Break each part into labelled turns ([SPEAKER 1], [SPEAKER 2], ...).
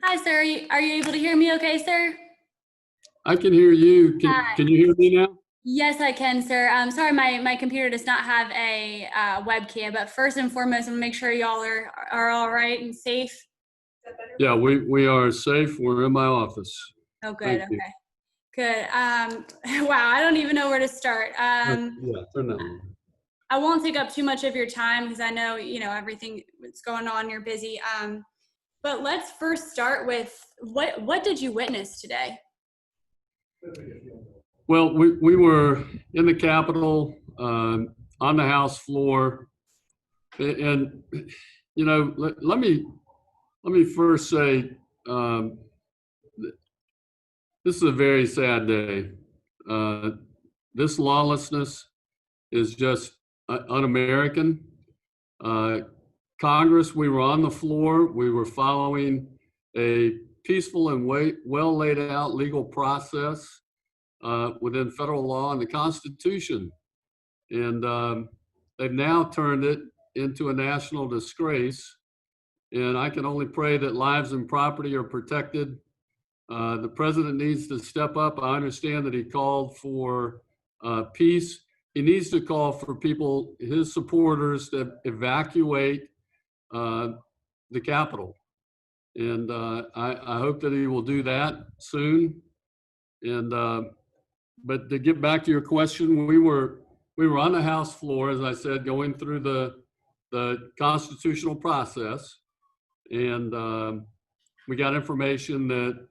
[SPEAKER 1] Hi, sir. Are you able to hear me okay, sir?
[SPEAKER 2] I can hear you.
[SPEAKER 1] Hi.
[SPEAKER 2] Can you hear me now?
[SPEAKER 1] Yes, I can, sir. Sorry, my computer does not have a webcam, but first and foremost, I'm gonna make sure y'all are all right and safe.
[SPEAKER 2] Yeah, we are safe. We're in my office.
[SPEAKER 1] Oh, good.
[SPEAKER 2] Thank you.
[SPEAKER 1] Okay, good. Wow, I don't even know where to start.
[SPEAKER 2] Yeah, turn that on.
[SPEAKER 1] I won't take up too much of your time because I know everything that's going on. You're busy. But let's first start with what did you witness today?
[SPEAKER 2] Well, we were in the Capitol on the House floor, and let me first say this is a very sad day. Uh, this lawlessness is just un-American. Uh, Congress, we were on the floor. We were following a peaceful and well laid out legal process within federal law and the Constitution. And they've now turned it into a national disgrace. And I can only pray that lives and property are protected. The president needs to step up. I understand that he called for peace. He needs to call for people, his supporters, to evacuate the Capitol. And I hope that he will do that soon. And but to get back to your question, we were on the House floor, as I said, going through the constitutional process, and we got information that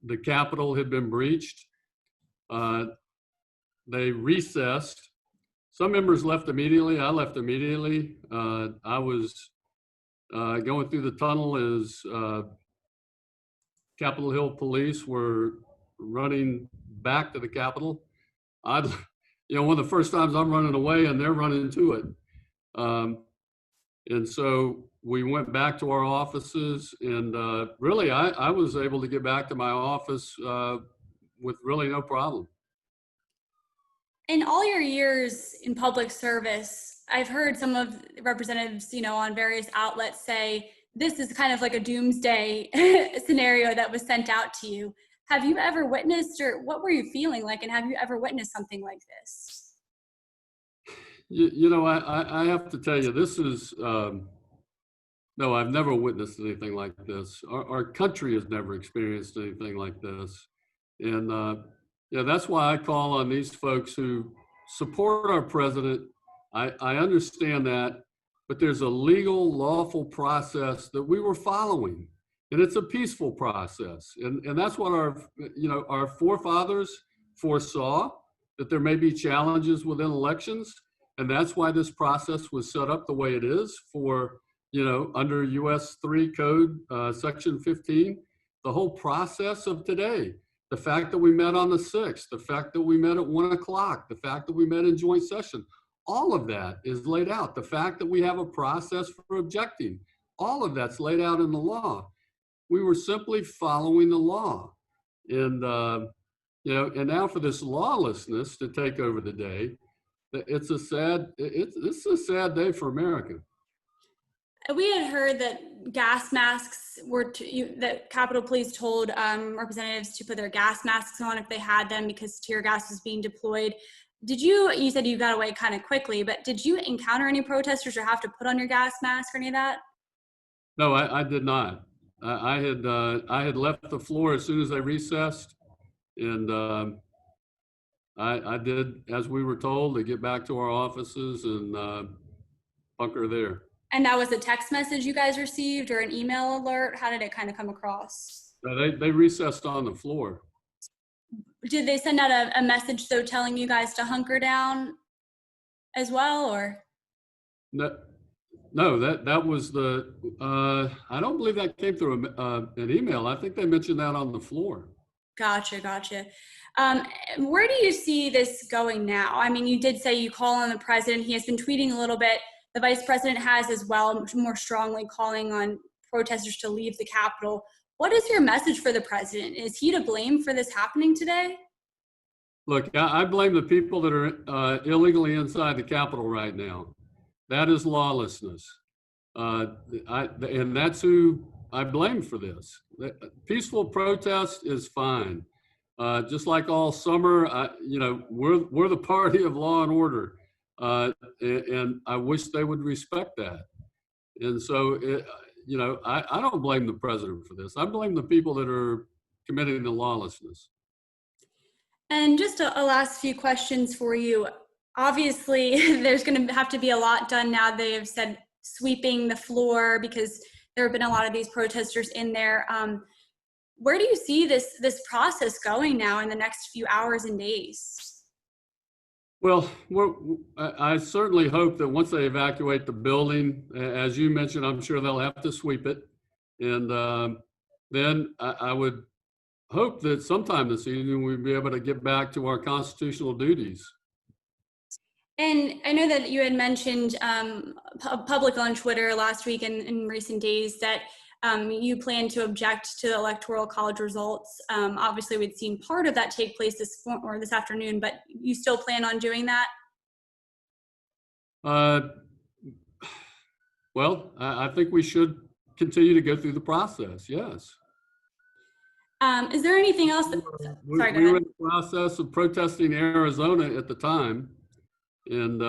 [SPEAKER 2] the Capitol had been breached. They recessed. Some members left immediately. I left immediately. I was going through the tunnel as Capitol Hill police were running back to the Capitol. One of the first times I'm running away and they're running to it. And so we went back to our offices, and really I was able to get back to my office with really no problem.
[SPEAKER 1] In all your years in public service, I've heard some of the representatives, on various outlets say this is kind of like a doomsday scenario that was sent out to you. Have you ever witnessed, or what were you feeling like, and have you ever witnessed something like this?
[SPEAKER 2] I have to tell you, this is, no, I've never witnessed anything like this. Our country has never experienced anything like this. And that's why I call on these folks who support our president. I understand that, but there's a legal, lawful process that we were following, and it's a peaceful process. And that's what our forefathers foresaw, that there may be challenges within elections. And that's why this process was set up the way it is for, under US 3 Code, Section 15, the whole process of today. The fact that we met on the 6th, the fact that we met at 1 o'clock, the fact that we met in joint session, all of that is laid out. The fact that we have a process for objecting, all of that's laid out in the law. We were simply following the law. And, and now for this lawlessness to take over the day, this is a sad day for America.
[SPEAKER 1] We had heard that gas masks that Capitol Police told representatives to put their gas masks on if they had them because tear gas was being deployed. You said you got away kind of quickly, but did you encounter any protesters or have to put on your gas mask or any of that?
[SPEAKER 2] No, I did not. I had left the floor as soon as they recessed, and I did as we were told to get back to our offices and bunker there.
[SPEAKER 1] And that was a text message you guys received or an email alert? How did it kind of come across?
[SPEAKER 2] No, they recessed on the floor.
[SPEAKER 1] Did they send out a message though telling you guys to hunker down as well, or?
[SPEAKER 2] No, that was the, I don't believe that came through an email. I think they mentioned that on the floor.
[SPEAKER 1] Gotcha. Where do you see this going now? I mean, you did say you call on the president. He has been tweeting a little bit. The vice president has as well, more strongly calling on protesters to leave the Capitol. What is your message for the president? Is he to blame for this happening today?
[SPEAKER 2] Look, I blame the people that are illegally inside the Capitol right now. That is lawlessness. And that's who I blame for this. Peaceful protest is fine. Just like all summer, we're the party of law and order, and I wish they would respect that. And so, I don't blame the president for this. I blame the people that are committing the lawlessness.
[SPEAKER 1] And just a last few questions for you. Obviously, there's going to have to be a lot done now. They have said sweeping the floor because there have been a lot of these protesters in there. Where do you see this process going now in the next few hours and days?
[SPEAKER 2] Well, I certainly hope that once they evacuate the building, as you mentioned, I'm sure they'll have to sweep it. And then I would hope that sometime this evening we'll be able to get back to our constitutional duties.
[SPEAKER 1] And I know that you had mentioned public on Twitter last week and in recent days that you plan to object to the Electoral College results. Obviously, we'd seen part of that take place this afternoon, but you still plan on doing that?
[SPEAKER 2] Well, I think we should continue to go through the process, yes.
[SPEAKER 1] Is there anything else?
[SPEAKER 2] We were in the process of protesting Arizona at the time. And,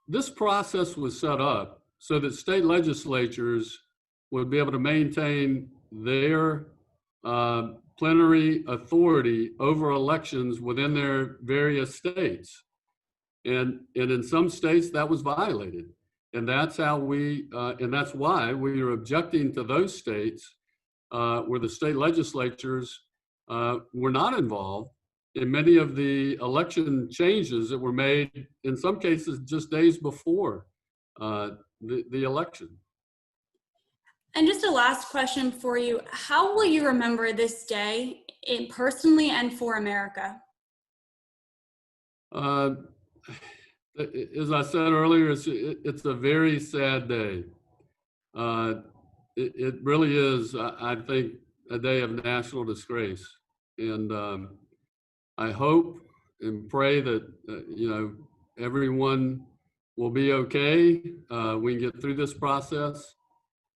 [SPEAKER 2] this process was set up so that state legislatures would be able to maintain their plenary authority over elections within their various states. And in some states that was violated. And that's how and that's why we are objecting to those states where the state legislatures were not involved in many of the election changes that were made, in some cases, just days before the election.
[SPEAKER 1] And just a last question for you. How will you remember this day personally and for America?
[SPEAKER 2] As I said earlier, it's a very sad day. It really is, I think, a day of national disgrace. And I hope and pray that, everyone will be okay. We can get through this process.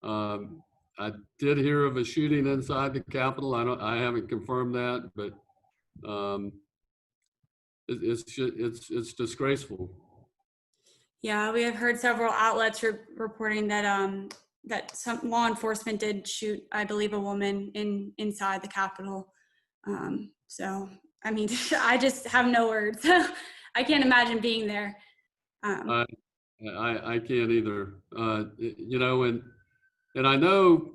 [SPEAKER 2] I did hear of a shooting inside the Capitol. I haven't confirmed that, but it's disgraceful.
[SPEAKER 1] Yeah, we have heard several outlets reporting that that some law enforcement did shoot, I believe, a woman inside the Capitol. So, I mean, I just have no words. I can't imagine being there.
[SPEAKER 2] I can't either. And I know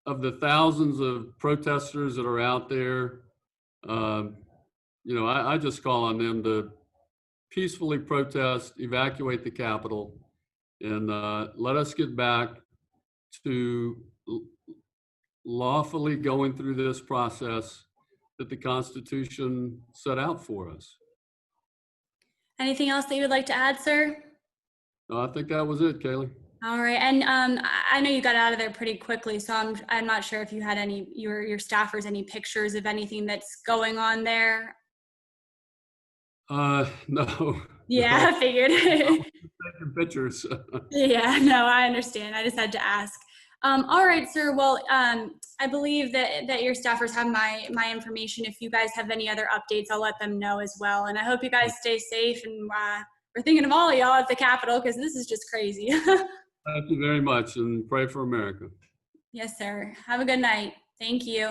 [SPEAKER 2] of the thousands of protesters that are out there. I just call on them to peacefully protest, evacuate the Capitol, and let us get back to lawfully going through this process that the Constitution set out for us.
[SPEAKER 1] Anything else that you would like to add, sir?
[SPEAKER 2] No, I think that was it, Kaylee.
[SPEAKER 1] All right, and I know you got out of there pretty quickly, so I'm not sure if you had your staffers any pictures of anything that's going on there.
[SPEAKER 2] No.
[SPEAKER 1] Yeah,
[SPEAKER 2] no.
[SPEAKER 1] I figured.
[SPEAKER 2] Taking pictures.
[SPEAKER 1] Yeah, no, I understand. I just had to ask. All right, sir. Well, I believe that your staffers have my information. If you guys have any other updates, I'll let them know as well. And I hope you guys stay safe. And we're thinking of all of y'all at the Capitol because this is just crazy.
[SPEAKER 2] Thank you very much, and pray for America.
[SPEAKER 1] Yes, sir. Have a good night. Thank you.